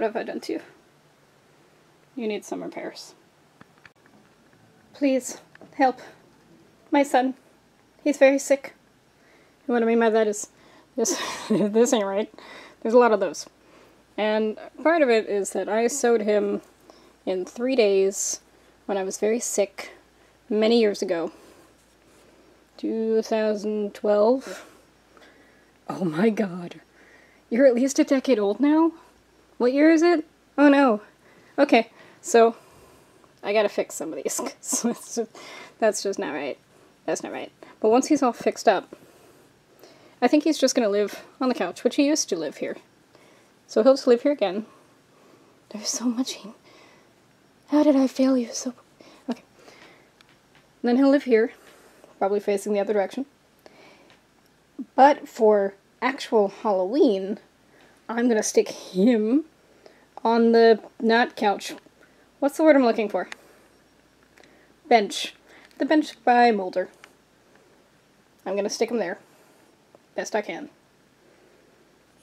have I done to you? You need some repairs. Please, help. My son. He's very sick. And what I mean by that is, this ain't right. There's a lot of those. And part of it is that I sewed him in 3 days when I was very sick many years ago. 2012. Oh my god. You're at least a decade old now? What year is it? Oh no. Okay, so I gotta fix some of these. That's just not right. That's not right. But once he's all fixed up, I think he's just gonna live on the couch, which he used to live here. So he'll just live here again. There's so much. How did I fail you so... Okay. And then he'll live here, probably facing the other direction. But for actual Halloween, I'm gonna stick him on the... not couch. What's the word I'm looking for? Bench. The bench by Mulder. I'm gonna stick him there. Best I can.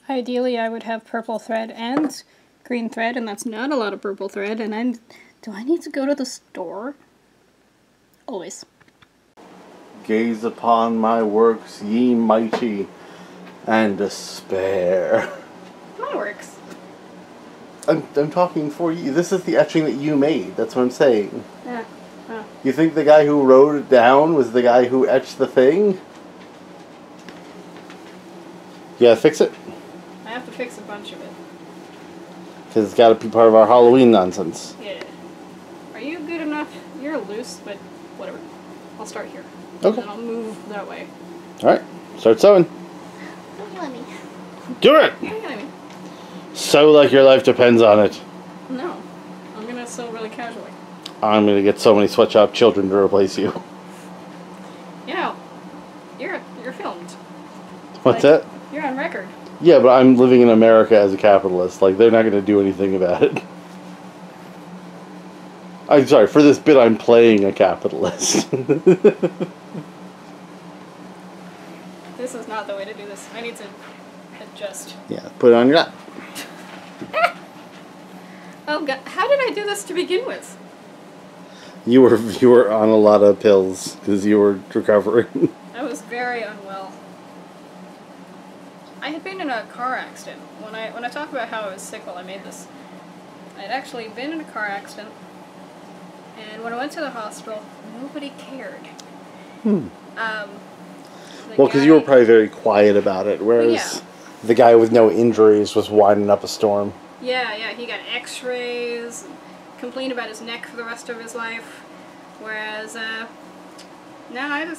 Ideally, I would have purple thread and green thread, and that's not a lot of purple thread, and do I need to go to the store? Always. Gaze upon my works, ye mighty, and despair. My works. I'm talking for you. This is the etching that you made. That's what I'm saying. Yeah. Oh. You think the guy who wrote it down was the guy who etched the thing? Yeah, fix it. I have to fix a bunch of it. Because it's got to be part of our Halloween nonsense. Yeah. Are you good enough? You're loose, but whatever. I'll start here. Okay. And then I'll move that way. Alright, start sewing. Don't yell at me. Do it! Don't yell at me. Sew like your life depends on it. No. I'm gonna sew really casually. I'm going to get so many sweatshop children to replace you. You know, you're filmed. What's like, that? You're on record. Yeah, but I'm living in America as a capitalist. Like, they're not going to do anything about it. I'm sorry, for this bit I'm playing a capitalist. This is not the way to do this. I need to adjust. Yeah, put it on your lap. Oh god, how did I do this to begin with? You were on a lot of pills because you were recovering. I was very unwell. I had been in a car accident. When I talk about how I was sick while I made this, I'd actually been in a car accident, and when I went to the hospital, nobody cared. Well, because you were probably very quiet about it, whereas the guy with no injuries was winding up a storm. Yeah, he got x-rays, complained about his neck for the rest of his life, whereas, no,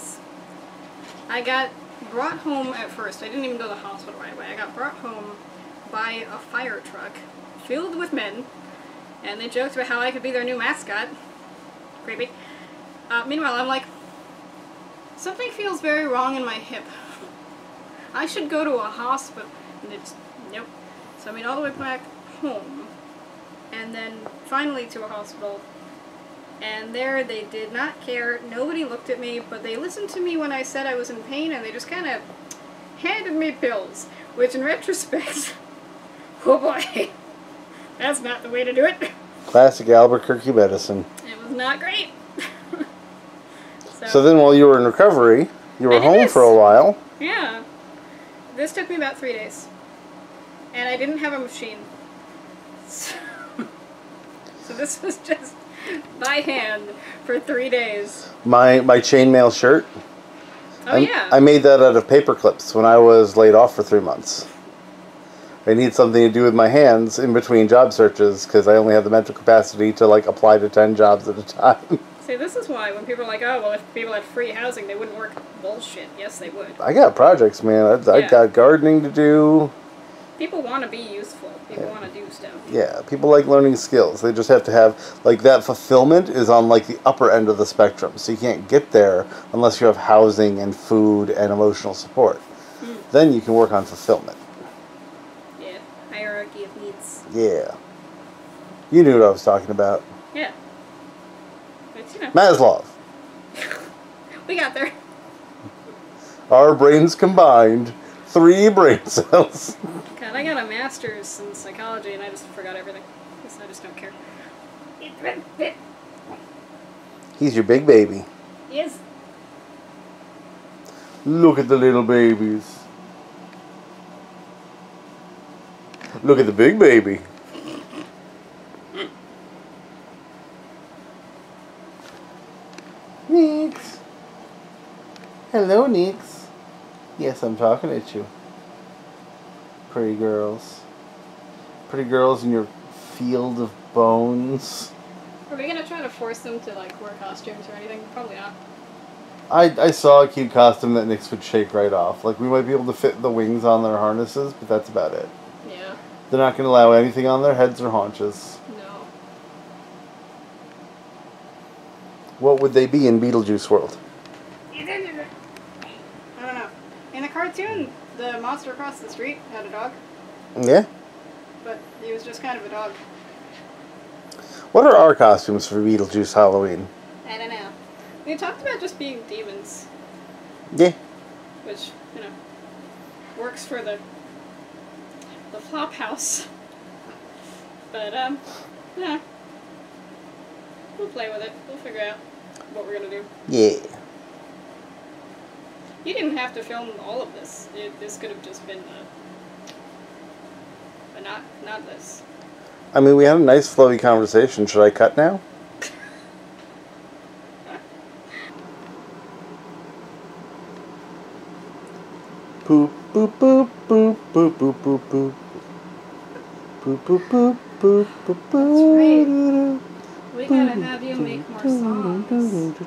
I got brought home at first. I didn't even go to the hospital right away. I got brought home by a fire truck filled with men, and they joked about how I could be their new mascot. Creepy. Meanwhile, I'm like, something feels very wrong in my hip. I should go to a hospital. And it's, nope. So I made all the way back home, and then finally to a hospital, and there they did not care. Nobody looked at me, but they listened to me when I said I was in pain, and they just kind of handed me pills, which in retrospect, oh boy, that's not the way to do it. Classic Albuquerque medicine. It was not great. So then while you were in recovery, you were home for a while. Yeah. This took me about 3 days. And I didn't have a machine. So this was just by hand for 3 days. My chainmail shirt. Oh, yeah. I made that out of paper clips when I was laid off for 3 months. I need something to do with my hands in between job searches because I only have the mental capacity to like apply to 10 jobs at a time. See, this is why when people are like, oh, well, if people had free housing, they wouldn't work. Bullshit. Yes, they would. I got projects, man. I got gardening to do. People want to be useful. People want to do stuff. Yeah, people like learning skills. They just have to have, like, that fulfillment is on, like, the upper end of the spectrum. So you can't get there unless you have housing and food and emotional support. Then you can work on fulfillment. Yeah, hierarchy of needs. Yeah. You knew what I was talking about. Yeah. But, you know. Maslow. We got there. Our brains combined 3 brain cells. God, I got a master's in psychology and I just forgot everything. Because I just don't care. He's your big baby. Yes. Look at the little babies. Look at the big baby. Nix. Hello, Nix. Yes, I'm talking at you. Pretty girls. Pretty girls in your field of bones. Are we gonna try to force them to like wear costumes or anything? Probably not. I saw a cute costume that Nix would shake right off. Like, we might be able to fit the wings on their harnesses, but that's about it. Yeah. They're not going to allow anything on their heads or haunches. No. What would they be in Beetlejuice world? I don't know. In the cartoon, the monster across the street had a dog. Yeah? But he was just kind of a dog. What are our costumes for Beetlejuice Halloween? I don't know. We talked about just being demons. Yeah. Which, you know, works for the flop house. But, yeah. We'll play with it. We'll figure out what we're gonna do. Yeah. You didn't have to film all of this. This could have just been but not this. I mean, we had a nice flowy conversation. Should I cut now? Boop, boop, boop, boop, boop, boop, boop, boop. Boop, boop, boop, boop, boop, boop. We gotta have you make more songs.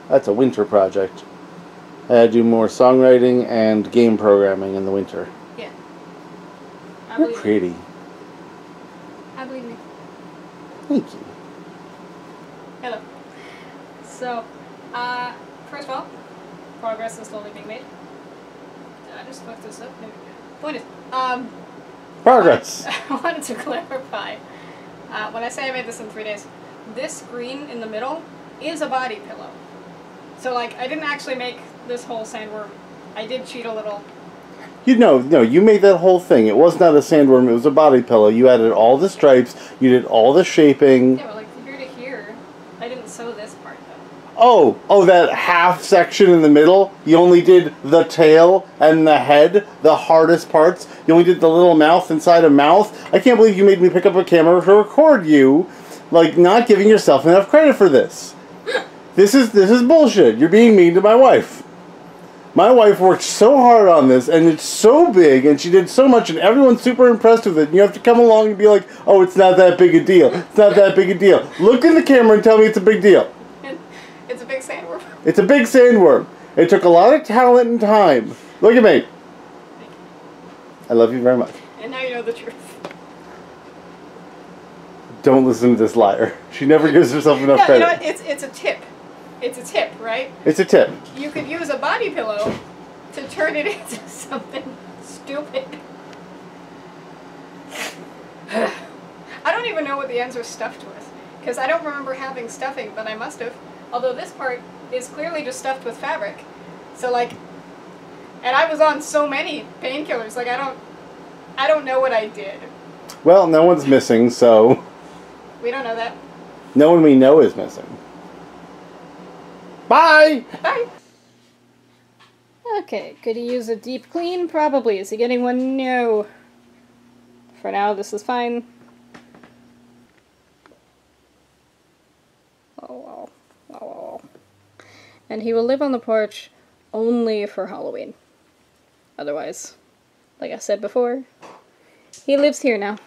That's a winter project. I do more songwriting and game programming in the winter. Yeah. You're pretty. I believe me. Thank you. Hello. So, first of all, progress is slowly being made. Did I just fuck this up? Maybe. Point is, Progress. I wanted to clarify. When I say I made this in 3 days, this screen in the middle is a body pillow. So, like, I didn't actually make this whole sandworm. I did cheat a little. No, you made that whole thing. It was not a sandworm, it was a body pillow. You added all the stripes, you did all the shaping. Yeah, but like from here to here, I didn't sew this part though. Oh, that half section in the middle? You only did the tail and the head, the hardest parts. You only did the little mouth inside a mouth. I can't believe you made me pick up a camera to record you, like, not giving yourself enough credit for this. This is bullshit. You're being mean to my wife. My wife worked so hard on this, and it's so big, and she did so much, and everyone's super impressed with it, and you have to come along and be like, oh, it's not that big a deal. It's not that big a deal. Look in the camera and tell me it's a big deal. It's a big sandworm. It's a big sandworm. It took a lot of talent and time. Look at me. I love you very much. And now you know the truth. Don't listen to this liar. She never gives herself enough credit. You know what? It's a tip. It's a tip, right? It's a tip. You could use a body pillow to turn it into something stupid. I don't even know what the ends are stuffed with. Because I don't remember having stuffing, but I must have. Although this part is clearly just stuffed with fabric. So like, and I was on so many painkillers, like I don't know what I did. Well, no one's missing, so... We don't know that. No one we know is missing. Bye! Bye! Okay, could he use a deep clean? Probably. Is he getting one? No. For now, this is fine. Oh. And he will live on the porch only for Halloween. Otherwise, like I said before, he lives here now.